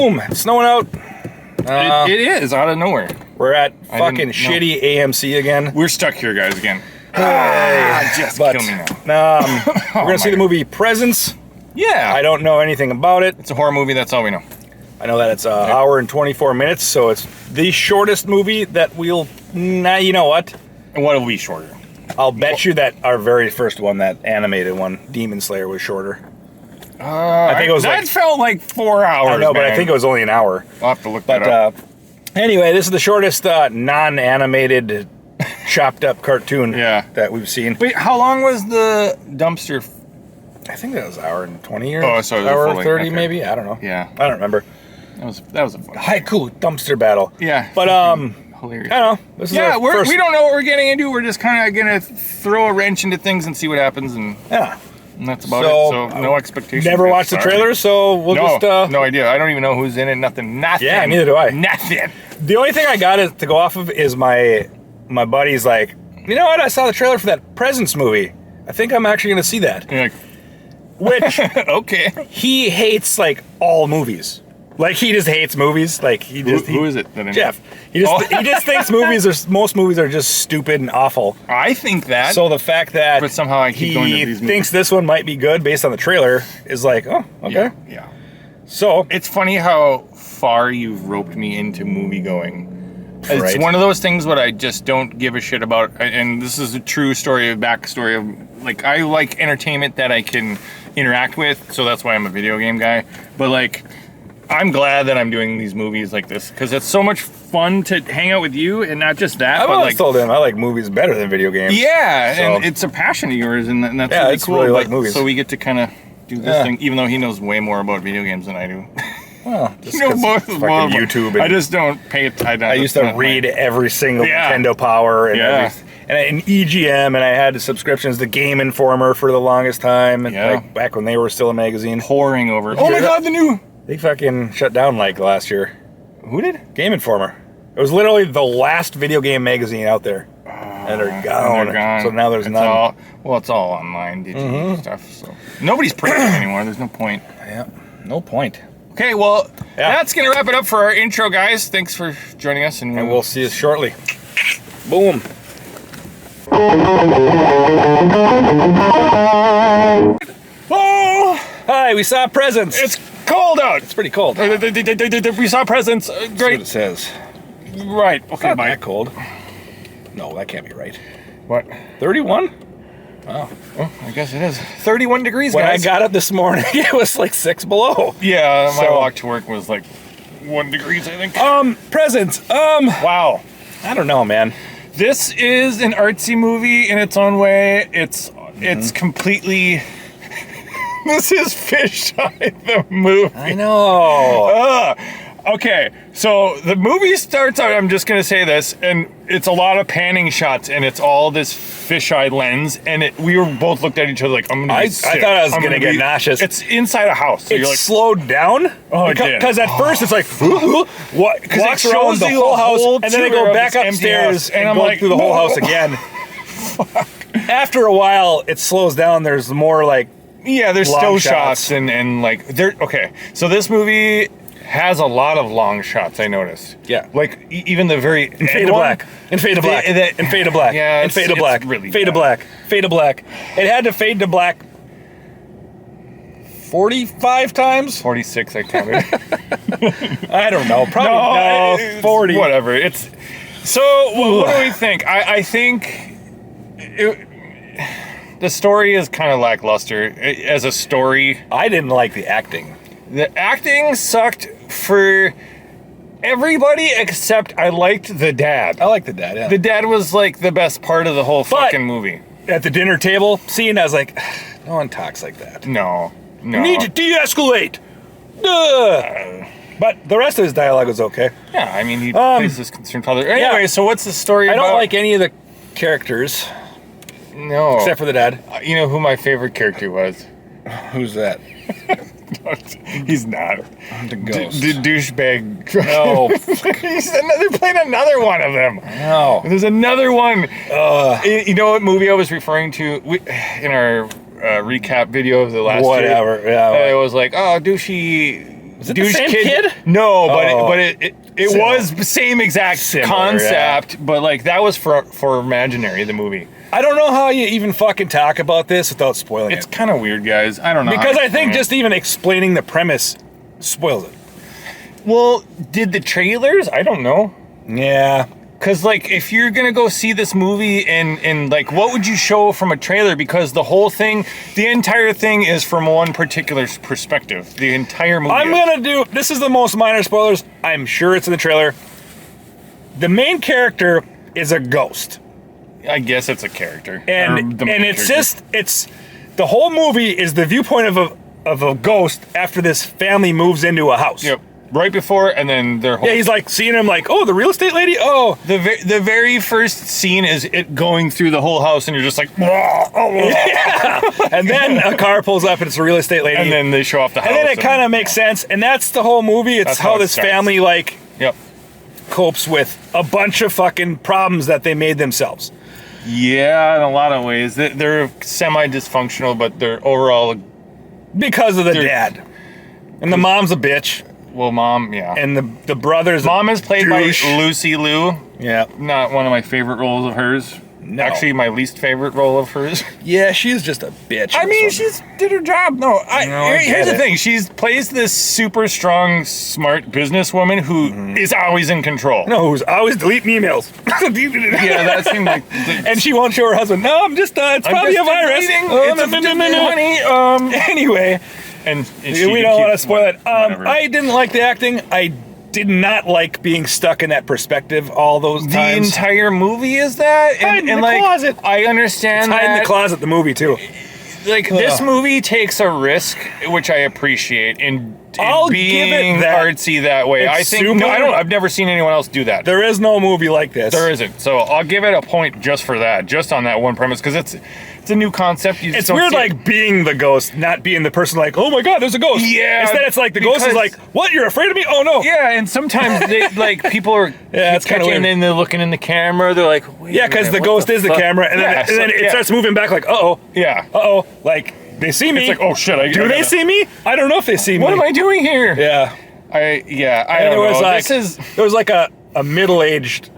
Boom! It's snowing out. It is out of nowhere. We're at fucking shitty AMC again. We're stuck here, guys, again. Just kill me now. We're gonna see the movie Presence. Yeah. I don't know anything about it. It's a horror movie, that's all we know. I know that it's an hour and 24 minutes, so it's the shortest movie that we'll... Nah, you know what? And what will be shorter? I'll bet you that our very first one, that animated one, Demon Slayer, was shorter. I think it was that felt like 4 hours. I know, but man. I think it was only an hour. I'll have to look that up. Anyway, this is the shortest non-animated, chopped up cartoon that we've seen. Wait, how long was the dumpster? I think that was an hour and 20 or oh, so it was hour 30 maybe. I don't know. Yeah, I don't remember. That was a fun haiku dumpster battle. Yeah, but hilarious. I don't know. This is we don't know what we're getting into. We're just kind of gonna throw a wrench into things and see what happens, and and that's about it. So no expectations. Never watched the trailer, so we'll just no idea. I don't even know who's in it. Nothing. Yeah, neither do I. Nothing. The only thing I got to go off of is my buddy's like, you know what? I saw the trailer for that Presence movie. I think I'm actually gonna see that. You're like, which okay. He hates like all movies. Like he just hates movies. Like he just who is it? Jeff. He just thinks most movies are just stupid and awful. I think that. So the fact that but somehow I keep going to these movies. Thinks this one might be good based on the trailer is like, oh, okay. Yeah. So it's funny how far you've roped me into movie going. It's one of those things what I just don't give a shit about, and this is a true backstory of like I like entertainment that I can interact with, so that's why I'm a video game guy. But like, I'm glad that I'm doing these movies like this because it's so much fun to hang out with you, and not just that. I've always told him I like movies better than video games. Yeah, so. And it's a passion of yours, and that's really cool. Really like movies. So we get to kind of do this thing, even though he knows way more about video games than I do. Well, just YouTube. And I just don't pay it. I used to read every single Nintendo Power and and EGM, and I had subscriptions to Game Informer for the longest time, and like back when they were still a magazine. Pouring over. Oh my God, the new. They fucking shut down like last year. Who did? Game Informer. It was literally the last video game magazine out there. And they're gone. So now there's none. It's all online digital stuff. So nobody's printing anymore. There's no point. Yeah, no point. Okay, well, that's going to wrap it up for our intro, guys. Thanks for joining us. And we'll see you shortly. Boom. Oh! Hi, we saw Presence. It's cold out. It's pretty cold. We saw Presence. Great. That's what it says. Right. Okay, not that cold. No, that can't be right. What? 31? Wow. Well, I guess it is. 31 degrees, when guys. I got up this morning, it was like 6 below. Yeah, my walk to work was like 1 degrees, I think. Presents. Wow. I don't know, man. This is an artsy movie in its own way. It's completely... This is Fisheye the movie. I know. Okay, so the movie starts out, I'm just going to say this, and it's a lot of panning shots, and it's all this fisheye lens, and we were both looked at each other like, I'm going to be sick. I thought I was going to get nauseous. It's inside a house. So it slowed down? Oh, it did. Because at first it's like, what? Because it shows the whole house, and then they go back upstairs and I'm go like, through the whole house again. After a while, it slows down. There's more like... Yeah, there's still shots, and like, okay. So this movie... has a lot of long shots, I noticed. Yeah. Like, even the very end fade to black. And fade to black. And fade to black. Yeah, and fade to black. Really fade to black. Fade to black. It had to fade to black 45 times? 46, I counted. I don't know. Probably 40. Whatever. So, what do we think? I think the story is kind of lackluster as a story. I didn't like the acting. The acting sucked for everybody except I liked the dad. I like the dad, yeah. The dad was like the best part of the whole fucking movie. At the dinner table scene, I was like, no one talks like that. No. You need to de-escalate. But the rest of his dialogue was okay. Yeah, I mean, he plays this concerned father. Anyway, so what's the story about? I don't like any of the characters. No. Except for the dad. You know who my favorite character was? Who's that? He's not. The ghost. Douchebag. No. They're playing another one of them. No. There's another one. You know what movie I was referring to in our recap video of the last year? Yeah. It was like, oh, douchey Was it the same kid? No, but it was the same exact concept, yeah. but like that was for Imaginary, the movie. I don't know how you even fucking talk about this without spoiling it. It's kind of weird, guys. I don't know. Because I think just even explaining the premise spoils it. Well, did the trailers? I don't know. Yeah. Because, like, if you're going to go see this movie and, like, what would you show from a trailer? Because the whole thing, the entire thing is from one particular perspective. The entire movie. I'm going to do, this is the most minor spoilers. I'm sure it's in the trailer. The main character is a ghost. I guess it's a character. And it's just, it's, the whole movie is the viewpoint of a ghost after this family moves into a house. Yep. Right before, and then their whole... Yeah, he's like seeing him like, oh, the real estate lady? Oh. The very first scene is it going through the whole house, and you're just like... Yeah. And then a car pulls up, and it's a real estate lady. And then they show off the house. And then it kind of makes sense, and that's the whole movie. It's how this family, like, copes with a bunch of fucking problems that they made themselves. Yeah, in a lot of ways. They're semi-dysfunctional, but they're overall... Because of the dad. And the mom's a bitch. Well, Mom, yeah. And the brother's Mom is played douche. by Lucy Liu. Yeah. Not one of my favorite roles of hers. No. Actually, my least favorite role of hers. Yeah, she's just a bitch. I mean, she's did her job. No, here's the thing. She plays this super strong, smart businesswoman who is always in control. No, who's always deleting emails. Yeah, that seemed like... And she won't show her husband, no, I'm just, it's probably a virus. Honey. Anyway... And we don't want to spoil it. I didn't like the acting. I did not like being stuck in that perspective all those times. The entire movie is that? Hide in the closet. I understand hide in the closet, the movie, too. Like, this movie takes a risk, which I appreciate, in being artsy that way. I think... No, I've never seen anyone else do that. There is no movie like this. There isn't. So I'll give it a point just for that, just on that one premise, because it's a new concept. It's weird, like, being the ghost, not being the person like, oh my god, there's a ghost. Yeah. Instead, it's like, the ghost is like, what, you're afraid of me? Oh no. Yeah, and sometimes, people are it's kind of weird. And then they're looking in the camera, they're like, wait yeah, because the ghost is the camera, and then it starts moving back like, uh-oh. Yeah. Uh-oh. Like, they see me. It's like, oh shit. Do they see me? I don't know if they see me. What am I doing here? Yeah. I don't know. Like, there was like a middle-aged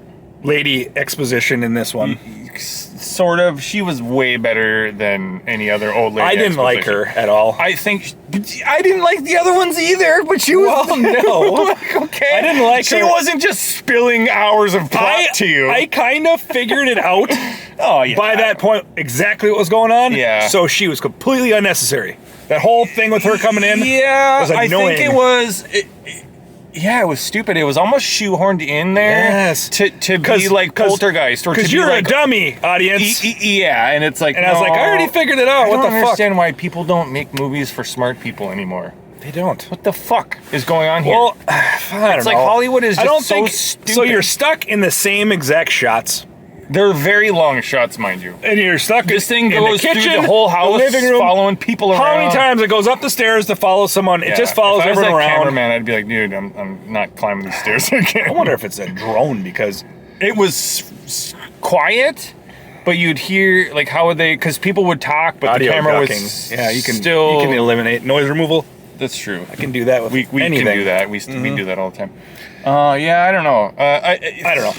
lady exposition in this one. Sort of. She was way better than any other old lady. I didn't like her at all. I didn't like the other ones either, but she was... Well, no. Like, okay. I didn't like her. She wasn't just spilling hours of plot to you. I kind of figured it out yeah. by that point, exactly what was going on. Yeah. So she was completely unnecessary. That whole thing with her coming in was annoying. I think it was... Yeah, it was stupid. It was almost shoehorned in there. Yes. To be like Poltergeist. Because you're like, a dummy, audience. Yeah, and it's like... And I was like, I already figured it out. What the fuck? I don't understand why people don't make movies for smart people anymore. They don't. What the fuck is going on here? Well, I don't know. It's like Hollywood is just so stupid. So you're stuck in the same exact shots. They're very long shots, mind you. And you're stuck this thing in goes the kitchen, through the whole house, the living room, following people around. How many times it goes up the stairs to follow someone? It just follows everyone around. If I was that cameraman, I'd be like, dude, I'm not climbing these stairs again. I wonder if it's a drone, because it was quiet, but you'd hear, like, how would they... Because people would talk, but audio the camera ducking. was you can eliminate noise removal. That's true. I can do that with we anything. Can do that. We do that all the time. Yeah, I don't know. I don't know.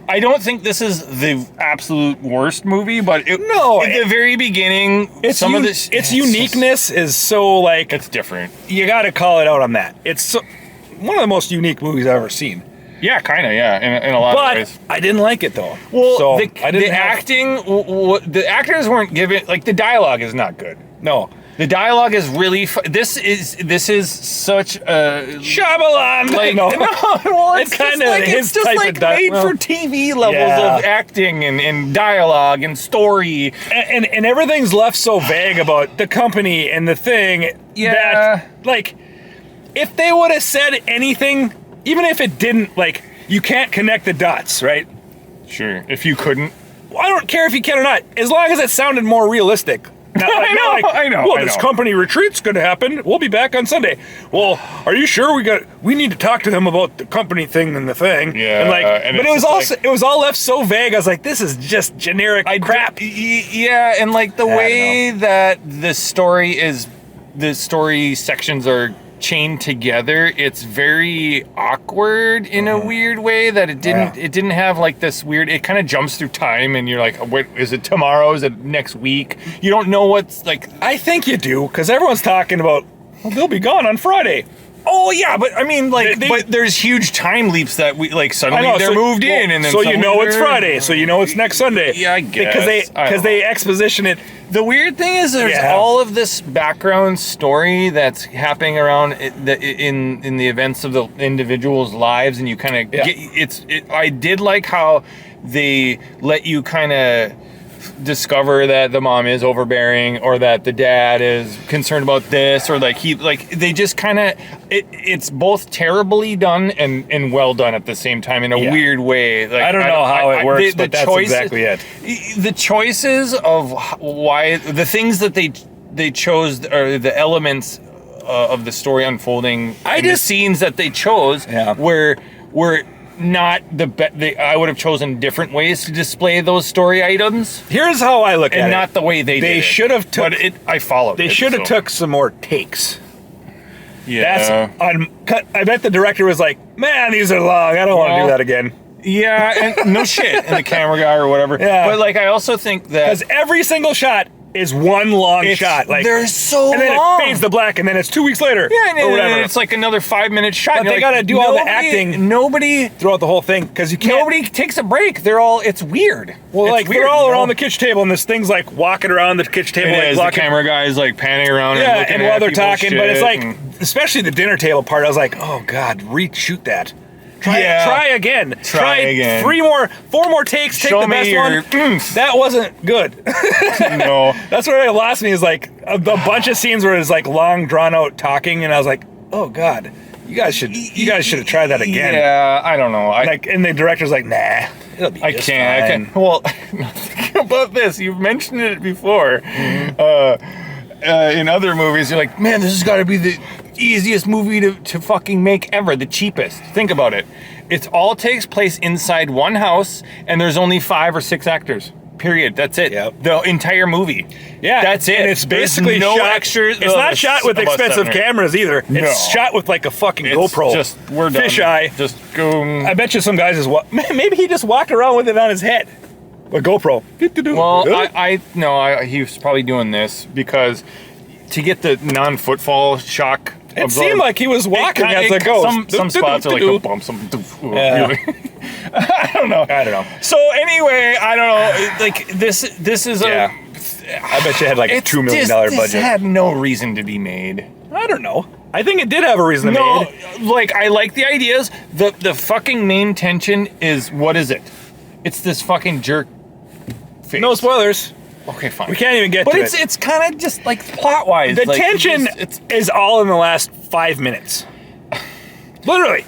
I don't think this is the absolute worst movie, but at the very beginning, its uniqueness is so, like... It's different. You got to call it out on that. It's one of the most unique movies I've ever seen. Yeah, kind of, yeah, in a lot of ways. I didn't like it, though. Well, so the actors weren't given... Like, the dialogue is not good. No. The dialogue is really... This is such a... Shyamalan! Like, no, well, it's kind of his just like made for TV levels of acting and dialogue and story. And everything's left so vague about the company and the thing that, like, if they would have said anything, even if it didn't, like, you can't connect the dots, right? Sure, if you couldn't. Well, I don't care if you can or not, as long as it sounded more realistic. I know. Well, this company retreat's going to happen. We'll be back on Sunday. Well, are you sure we need to talk to him about the company thing and the thing? Yeah. But it was all left so vague. I was like, this is just generic crap. Yeah, and like the way that the story sections are chained together, it's very awkward in a weird way that it didn't have like this weird, it kind of jumps through time and you're like, what, is it tomorrow? Is it next week? You don't know what's like. I think you do, because everyone's talking about, well, they'll be gone on Friday. Oh yeah, but I mean, like, but there's huge time leaps that we like suddenly they're moved in, and then so you know it's Friday, so you know it's next Sunday. Yeah, I guess because they exposition it. The weird thing is, there's all of this background story that's happening around in the events of the individuals' lives, and you kind of get I did like how they let you kind of discover that the mom is overbearing, or that the dad is concerned about this, or they just kind of it's both terribly done and well done at the same time in a weird way. Like, I don't know how it works, but that's exactly it. The choices of why the things that they chose, or the elements of the story unfolding, the scenes that they chose were not I would have chosen different ways to display those story items. Here's how I look at it. And not the way they should have took. But I followed. They should have took some more takes. Yeah. I bet the director was like, man, these are long. I don't want to do that again. Yeah, and no shit. And the camera guy or whatever. Yeah. But like, I also think that, because every single shot is one long shot. Like, they're so long. And then it fades to black, and then it's 2 weeks later. Yeah, or whatever. And it's like another 5-minute shot. But they got to do all the acting. Nobody throughout the whole thing, because you can't. Nobody takes a break. It's weird. Well, it's like weird, they're all around the kitchen table, and this thing's like walking around the kitchen table. Like, the camera guy's like panning around. Yeah, and looking while they're talking, but it's like, especially the dinner table part, I was like, oh God, reshoot that. Try again. Try again. 4 more takes. Take the best one. That wasn't good. No. That's where it lost me, is like a bunch of scenes where it's like long, drawn out talking, and I was like, oh God, you guys should have tried that again. Yeah, I don't know. And the director's like, nah, it'll be just fine. I can't. Well, think about this. You've mentioned it before. In other movies, you're like, man, this has got to be the easiest movie to fucking make ever, the cheapest. Think about it. It all takes place inside one house, and there's only 5 or 6 actors. Period. That's it. Yep. The entire movie. Yeah, that's it. And it's basically no shot, extras. It's not shot with expensive cameras either. No. It's shot with like a fucking GoPro. Just we're done. Fisheye. Just go. I bet you some guys maybe he just walked around with it on his head. A GoPro. Well, really? He was probably doing this because to get the non-footfall shock. It seemed like he was walking as it goes. Some spots are like a bump. I don't know. So anyway, I don't know. Like this is I bet you had like a $2 million budget. This had no reason to be made. I don't know. I think it did have a reason to be made. Like, I like the ideas. The fucking main tension is, what is it? It's this fucking jerk face. No spoilers. Okay, fine. We can't even get to it. But it's kind of just like plot-wise. The tension is all in the last 5 minutes. Literally.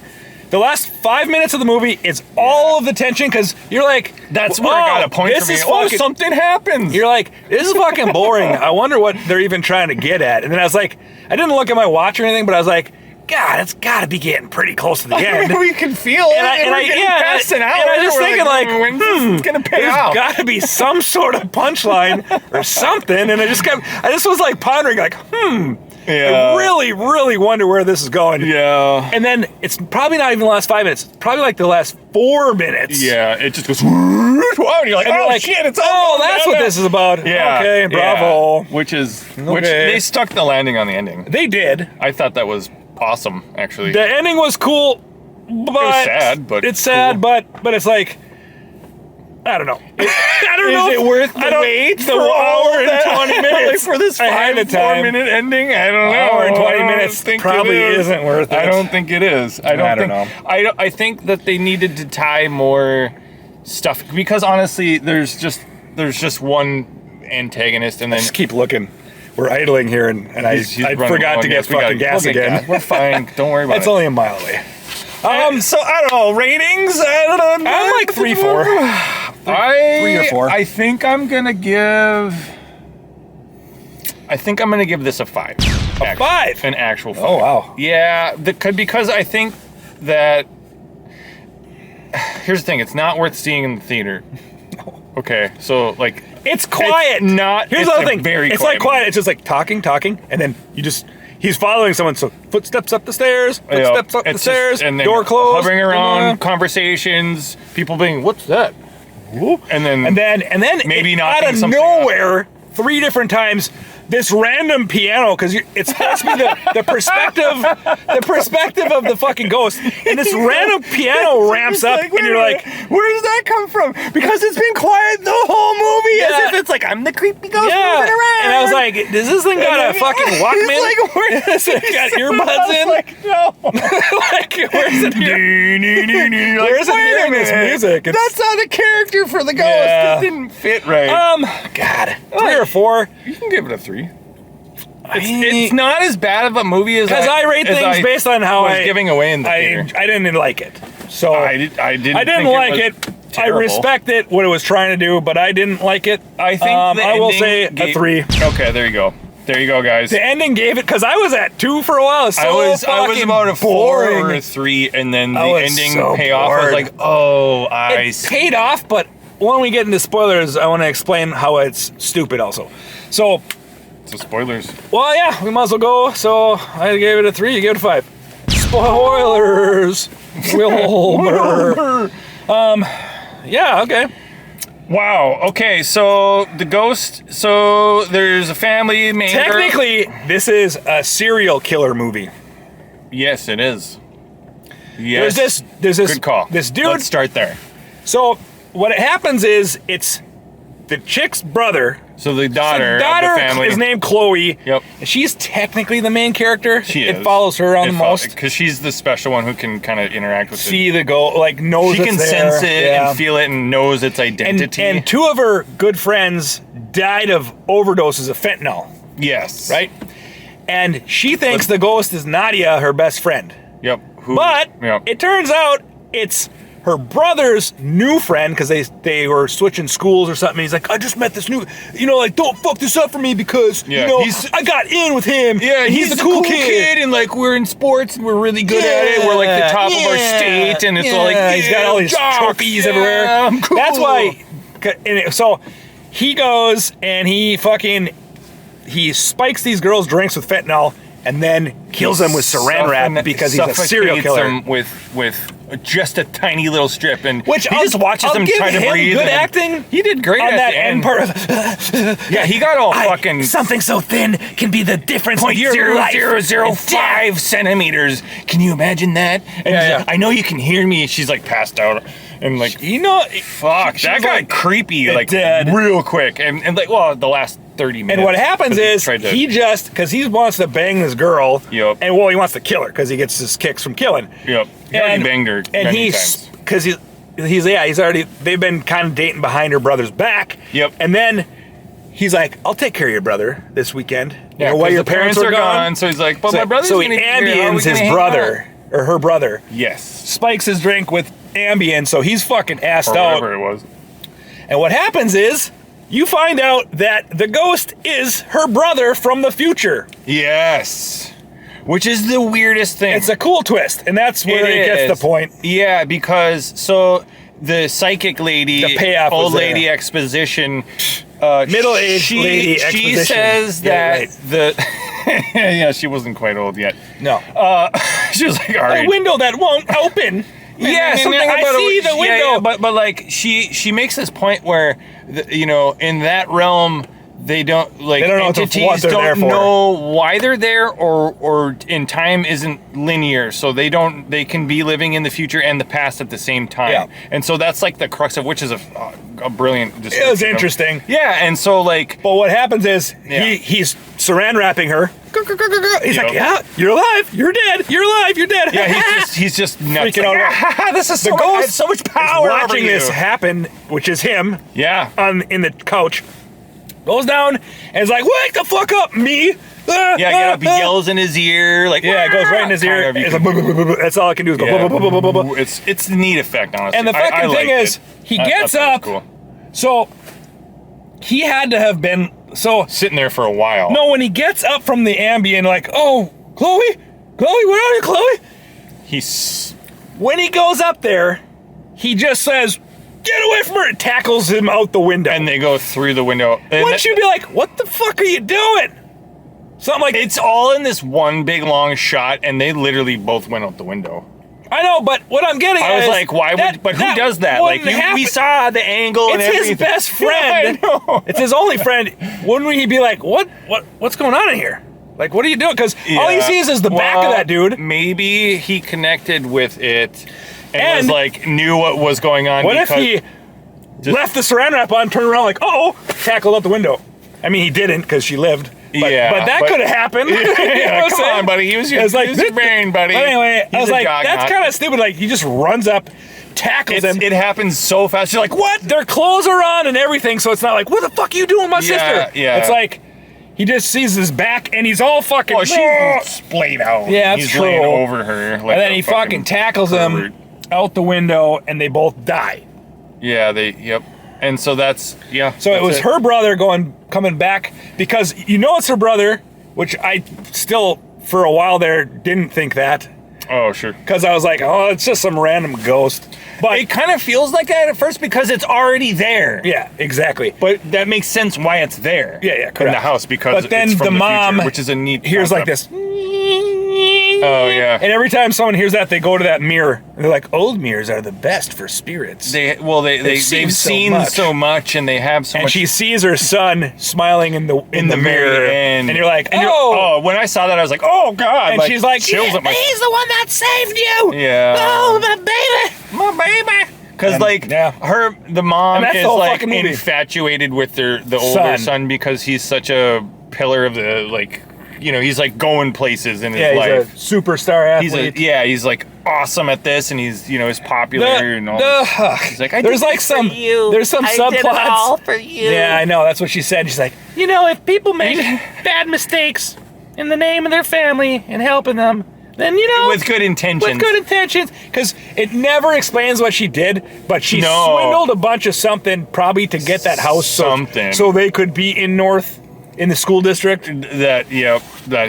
The last 5 minutes of the movie is all of the tension, because you're like, that's where I got a point for me. Something happens. You're like, this is fucking boring. I wonder what they're even trying to get at. And then I was like, I didn't look at my watch or anything, but I was like, God, it's got to be getting pretty close to the end. I mean, we can feel it. And I was just thinking, like, when's it gonna pay off? There's got to be some sort of punchline or something. And I just was like pondering, like, I really, really wonder where this is going. Yeah. And then it's probably not even the last 5 minutes. It's probably like the last 4 minutes. Yeah, it just goes, and you're like, shit, it's all that's what this is about. Yeah. Okay, bravo. Which they stuck the landing on the ending. They did. I thought that was awesome, actually. The ending was cool, but it was sad, but it's sad, cool. but it's like, I don't know. I don't know. Is it worth the wait for hour and 20 minutes for this 4-minute ending? I don't know. Hour and 20 minutes probably isn't worth it. I don't think it is. I don't know. I think that they needed to tie more stuff, because honestly, there's just one antagonist, and then just keep looking. We're idling here, and I forgot to get fucking gas again. We're fine. Don't worry about it. It's only a mile away. So I don't know, ratings. I don't know. I'm like 3, 4. 3 or 4. I think I'm gonna give this a 5. A 5? An actual 5. Oh wow. Yeah, because I think that. Here's the thing: it's not worth seeing in the theater. Okay, so like it's quiet. Here's the other thing. Very. It's like quiet. It's just like talking, and then he's following someone. So footsteps up the stairs, footsteps up the stairs, and then door closed, hovering around, conversations, people being, "What's that?" And then maybe not out of nowhere, 3 different times. This random piano, because it's supposed to be the perspective of the fucking ghost, and this random piano ramps up, and you're like, where does that come from? Because it's been quiet the whole movie, as if it's like I'm the creepy ghost moving around. And I was like, does this thing got a fucking Walkman? Like, where's it got earbuds in? Like, no. Like, where's it here? Where's it hearing this music? That's not a character for the ghost. It didn't fit right. God, 3 or 4. You can give it a 3. It's not as bad of a movie as I rate things based on how I was giving away in the theater. I didn't like it, so I didn't like it. I respect it what it was trying to do, but I didn't like it. I think I will say a 3. Okay, there you go. There you go, guys. The ending gave it, because I was at 2 for a while. I was about a 4 or a 3, and then the ending payoff. I was like, oh, it paid off. But when we get into spoilers, I want to explain how it's stupid also. So spoilers. Well, yeah, we might as well go. So I gave it a 3. You gave it a 5. Spoilers. Wilmer. Yeah. Okay. Wow. Okay. So the ghost. So there's a family. Technically, this is a serial killer movie. Yes, it is. Yes. There's this. Good call. This dude. Let's start there. So what happens is it's the chick's brother. So the daughter of the family is named Chloe. Yep. She's technically the main character. She is. It follows her on the most. Because she's the special one who can kind of interact with it. See the ghost, like knows she it's can there. sense it and feel it and knows its identity. And 2 of her good friends died of overdoses of fentanyl. Yes. Right? And she thinks the ghost is Nadia, her best friend. Yep. It turns out it's her brother's new friend, because they were switching schools or something. He's like, I just met this new, like, don't fuck this up for me because, I got in with him. Yeah, he's the cool kid. And, like, we're in sports and we're really good at it. We're, like, the top of our state. And it's all like, he's got all these trophies everywhere. I'm cool. That's why, so he goes and he spikes these girls' drinks with fentanyl and then kills them with saran wrap because he's a serial killer. Them with just a tiny little strip, and which he just watches them try to breathe. Good acting. He did great on at that the end part. Yeah, he got all fucking. Something so thin can be the difference. 0.0005 centimeters. Can you imagine that? And I know you can hear me. She's like passed out. And like, fuck, that got like creepy, like dead real quick. And like, well, the last 30 minutes. And what happens is because he wants to bang this girl. Yep. And he wants to kill her because he gets his kicks from killing. Yep. He already banged her many times. Because they've been kind of dating behind her brother's back. Yep. And then he's like, I'll take care of your brother this weekend. Yeah, while your parents are gone. So he's like, but my brother's going to So he ambiens his brother, or her brother. Yes. Spikes his drink with Ambien, so he's fucking assed out. Whatever it was. And what happens is, you find out that the ghost is her brother from the future. Yes. Which is the weirdest thing. It's a cool twist, and that's where it gets the point. Yeah, because the psychic lady, the payoff old lady exposition, middle-aged lady exposition. She says that yeah, she wasn't quite old yet. No. She was like, all right. A window that won't open. Yeah, something about I see the window. Yeah, but like she makes this point where in that realm they don't know entities don't know why they're there or in time isn't linear, so they can be living in the future and the past at the same time. Yeah. And so that's like the crux of which is a brilliant description. It was interesting. Yeah, and so like, but what happens is he's saran wrapping her. He's like, yeah, you're alive, you're dead, you're alive, you're dead. Yeah, he's just nuts. Freaking out. This is the ghost I have so much power. Watching this happen, which is him. Yeah. In the couch, goes down and is like, wake the fuck up, me. Get up, he yells in his ear, like it goes right in his ear. It's like, that's all I can do is go. It's a neat effect, honestly. And the fucking thing is, he gets up. Cool. So he had to have been sitting there for a while. No, when he gets up from the Ambien, like, oh, Chloe, where are you, Chloe? When he goes up there, he just says, get away from her, and tackles him out the window. And they go through the window. Wouldn't you be like, what the fuck are you doing? Something like it's all in this one big long shot, and they literally both went out the window. I know, but what I'm getting I was is like, why would? But who does that? Like, we saw the angle. It's and everything. his best friend. Yeah, I know. It's his only friend. Wouldn't he be like, what's going on in here? Like, what are you doing? Because all he sees is the back of that dude. Maybe he connected with it and was like, knew what was going on. What if he left the saran wrap on, turned around like, tackled out the window? I mean, he didn't because she lived. But that could have happened. Yeah, come on, buddy. He was your brain, buddy. But anyway, I was like, that's kind of stupid. Like, he just runs up, tackles him. It happens so fast. You're like, what? Their clothes are on and everything, so it's not like, what the fuck are you doing with my sister? Yeah. It's like, he just sees his back and he's all fucking. Oh, she's splayed out. Yeah, that's he's true. laying over her. Like, and then he fucking tackles him out the window, and they both die. Yeah, yep. And so that's So it was her brother coming back, because it's her brother, which I still for a while there didn't think that. Oh, sure. Because I was like, it's just some random ghost. But it kind of feels like that at first because it's already there. Yeah, exactly. But that makes sense why it's there. Yeah, correct. In the house, because but then it's from the mom, future, which is a neat hears concept. like this. Oh, yeah. And every time someone hears that, they go to that mirror. And they're like, old mirrors are the best for spirits. They've seen so much, and they have so much. And she sees her son smiling in the mirror, and you're like, when I saw that, I was like, oh God! And she's like, chills at my. He's the one that saved you. Yeah. Oh, my baby. Because the mom is like infatuated with the older son because he's such a pillar of the he's like going places in his life. He's a superstar athlete. He's like awesome at this, and he's he's popular and all. He's like, there's some subplots. Did it all for you. Yeah, I know. That's what she said. She's like, if people make bad mistakes in the name of their family and helping them, then with good intentions. Because it never explains what she did, but she swindled a bunch of something, probably to get that house so they could be in the school district. That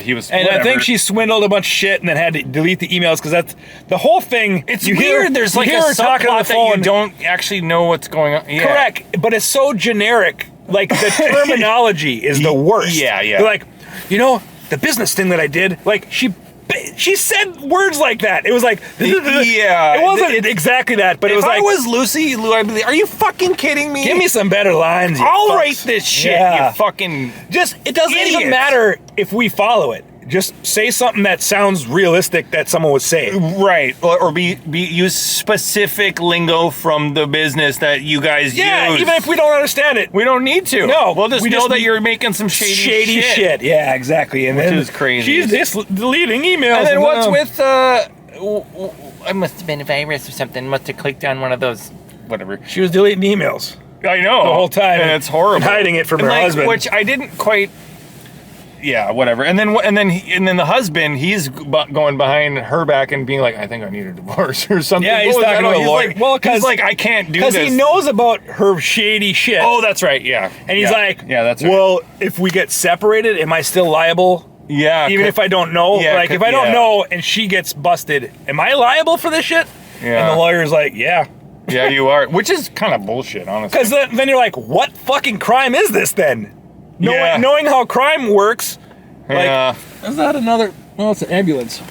he was. And I think she swindled a bunch of shit and then had to delete the emails, because that's the whole thing. It's weird. There's like a subplot that you don't actually know what's going on. Yeah. Correct, but it's so generic. Like, the terminology is the worst. Yeah. They're like, the business thing that I did, like, she said words like that. It was like, yeah. It wasn't exactly that, but it was like, if I was Lucy Lou, I'd be like, are you fucking kidding me? Give me some better lines. I'll write this shit. Yeah. You fucking it doesn't even matter if we follow it. Just say something that sounds realistic that someone would say. Right. Or use specific lingo from the business that you guys use. Yeah, even if we don't understand it. We don't need to. No. We'll just know that you're making some shady shit. Yeah, exactly. And which is crazy. She's just deleting emails. And then what's with it must have been a virus or something. Must have clicked on one of those. Whatever. She was deleting emails. I know. The whole time. And it's horrible. And hiding it from her husband. Which I didn't quite... Yeah, whatever. And then the husband, he's going behind her back and being like, I think I need a divorce or something. Yeah, he's talking to a lawyer. He's like, I can't do this. Because he knows about her shady shit. Oh, that's right, yeah. And he's like, that's right. Well, if we get separated, am I still liable? Yeah. Even if I don't know? Yeah, like, if I don't know and she gets busted, am I liable for this shit? Yeah. And the lawyer's like, yeah. Yeah, you are. Which is kind of bullshit, honestly. Because then you're like, what fucking crime is this then? Knowing how crime works. Yeah. Is that another... Well, it's an ambulance.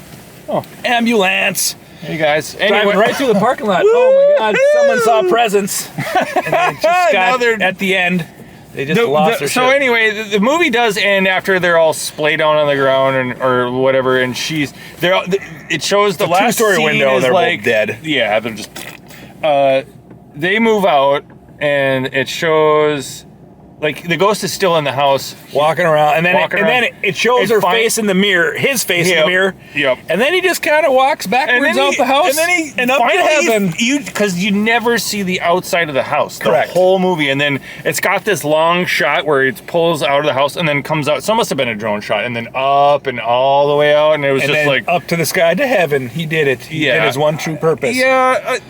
Oh, ambulance. Hey, guys. Driving right through the parking lot. Oh, my God. Someone saw presents. And they just got, at the end, they just lost their shit. So anyway, the movie does end after they're all splayed down on the ground or whatever, and it shows the last two-story scene window, is they're like, both dead. Yeah, they're just... they move out, and it shows... Like, the ghost is still in the house. Walking around. And then it shows her face in the mirror. His face in the mirror. Yep. And then he just kind of walks backwards out the house. And up to heaven. Because you never see the outside of the house. Correct. The whole movie. And then it's got this long shot where it pulls out of the house and then comes out. So it must have been a drone shot. And then up and all the way out. And it was just like... up to the sky to heaven. He did it. He did his one true purpose. Yeah.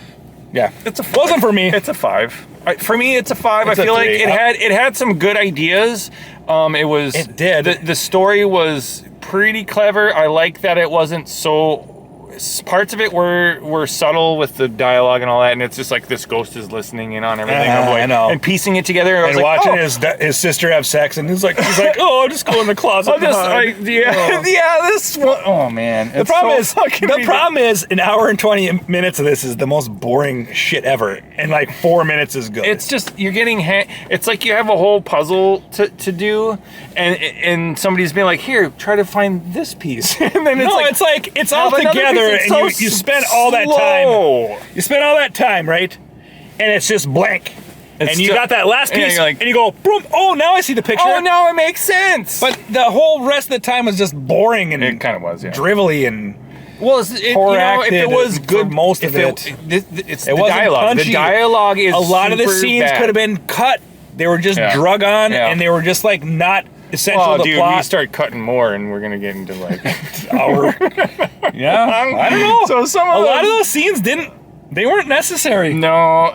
Wasn't for me. It's a 5. For me, it's a 5. It's I feel a like 3. it had some good ideas. It did. The story was pretty clever. I like that it wasn't so parts of it were subtle with the dialogue and all that, and it's just like this ghost is listening in on everything. I know. And piecing it together. And watching his sister have sex, and he's like, oh, I'll just go in the closet. This one. Oh man. The problem is, an hour and 20 minutes of this is the most boring shit ever, and like 4 minutes is good. It's just you're getting. It's like you have a whole puzzle to do, and somebody's being like, here, try to find this piece, and then it's all together, and you spend all that time. You spend all that time, right? And it's just blank. And you got that last piece, and you go, boom, oh, now I see the picture. Oh, now it makes sense. But the whole rest of the time was just boring and it kind of was, drivelly and poor acted. If it was good, most of it. It's the dialogue. Punchy. The dialogue is a lot of the super scenes bad. could have been cut. They were just drug on, and they were just like not essential to the plot. We start cutting more, and we're gonna get into like hour. I don't know. So a lot of those scenes they weren't necessary. No,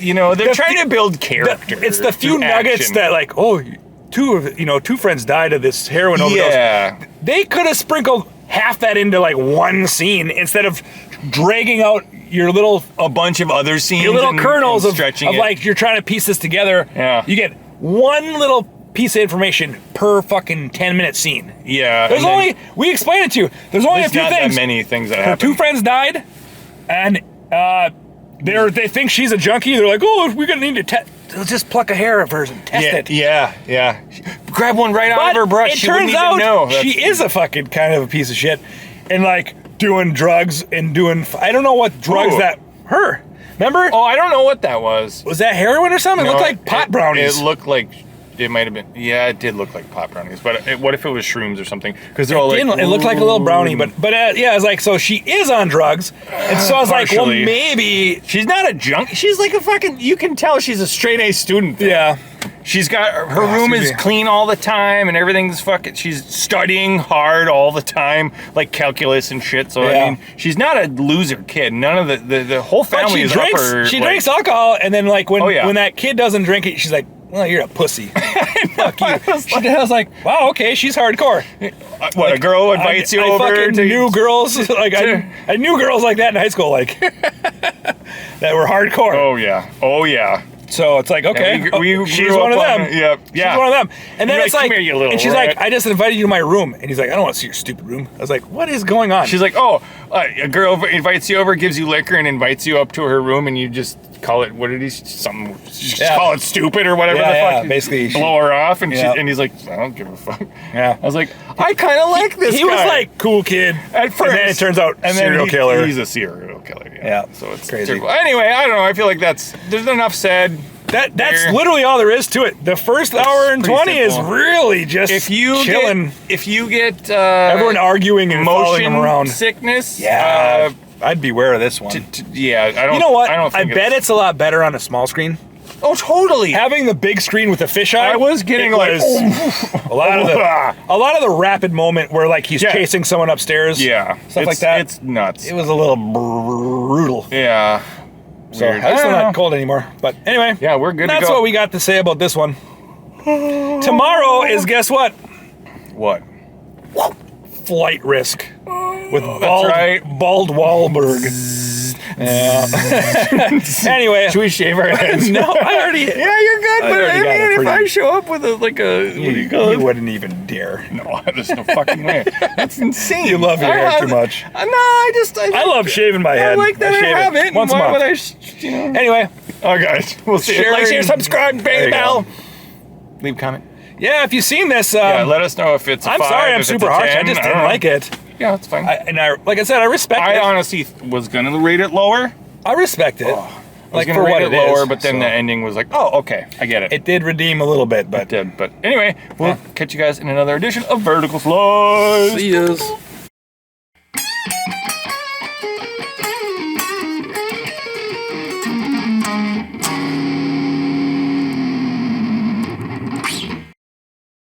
they're trying to build character. It's the few nuggets that like, two friends died of this heroin overdose. Yeah. They could have sprinkled half that into like one scene instead of dragging out a bunch of other scenes, your little kernels of like you're trying to piece this together. Yeah. You get one little piece of information per fucking 10-minute scene. Yeah. We explained it to you. There's only a few things. Not that many things that happen. Two friends died, and they think she's a junkie. They're like, oh, we're gonna need to let's just pluck a hair of hers and test it. Yeah. Grab one right out of her brush. It turns out she is a fucking kind of a piece of shit, and like doing drugs and I don't know what drugs her. Remember? Oh, I don't know what that was. Was that heroin or something? It looked like pot brownies. It looked like. It might have been. Yeah, it did look like pot brownies. But what if it was shrooms or something? Because they're all it looked like a little brownie. But yeah, it's like, so she is on drugs. And so I was like, well, maybe. She's not a junkie. She's like a fucking. You can tell she's a straight A student. Yeah. She's got her room is clean all the time and everything's fucking. She's studying hard all the time, like calculus and shit. So I mean, she's not a loser kid. None of the whole family is upper. She drinks alcohol, and then like when that kid doesn't drink it, she's like, well, you're a pussy. Fuck you. I was like, wow, okay, she's hardcore. What, a girl invites you over? I knew girls like I knew girls like that in high school, like that were hardcore. Oh yeah. So it's like, okay, she's one of them. Yep. She's one of them. And then it's like, come here, you little and she's rat. like, I just invited you to my room. And he's like, I don't want to see your stupid room. I was like, what is going on? She's like, a girl invites you over, gives you liquor, and invites you up to her room, and you just call it, what did he, something, call it stupid or whatever the fuck. Yeah, basically. Blow her off, and and he's like, I don't give a fuck. Yeah. I was like, I kind of like this guy. He was like, cool kid. At first. And then it turns out, serial killer. He's a serial killer. Yeah. So it's crazy. Terrible. Anyway, I don't know. I feel like there's enough said. That's literally all there is to it. The first hour and 20 is really just chilling. If you get everyone arguing and following them around, sickness, I'd beware of this one. I don't. You know what? I don't think bet it's a lot better on a small screen. Oh, totally. Having the big screen with the fisheye. I was getting like a lot of the rapid moment where like he's chasing someone upstairs. Yeah, stuff like that. It's nuts. It was a little brutal. Yeah. So I'm still not cold anymore. But anyway, we're good. That's what we got to say about this one. Tomorrow is, guess what? What? Flight Risk with right. Bald Wahlberg. Anyway, should we shave our heads? No, I already. Yeah, you're good. But I mean, if I show up with what do you call it? You wouldn't even dare. No, there's no fucking way. That's insane. You love your hair too much. No, I love shaving my head. I like that I have it. Once a month. Would I, Anyway, guys, we'll see. Like, share, subscribe, bang the bell. Leave a comment. Yeah, if you've seen this, let us know if it's a 5. I'm sorry, I'm super harsh. I just didn't like it. Yeah, it's fine. Like I said, I respect it. I honestly was gonna rate it lower. I respect it. I was gonna rate it lower, but then the ending was like, oh, okay, I get it. It did redeem a little bit, but it did. But anyway, we'll catch you guys in another edition of Vertical Slice. See yous.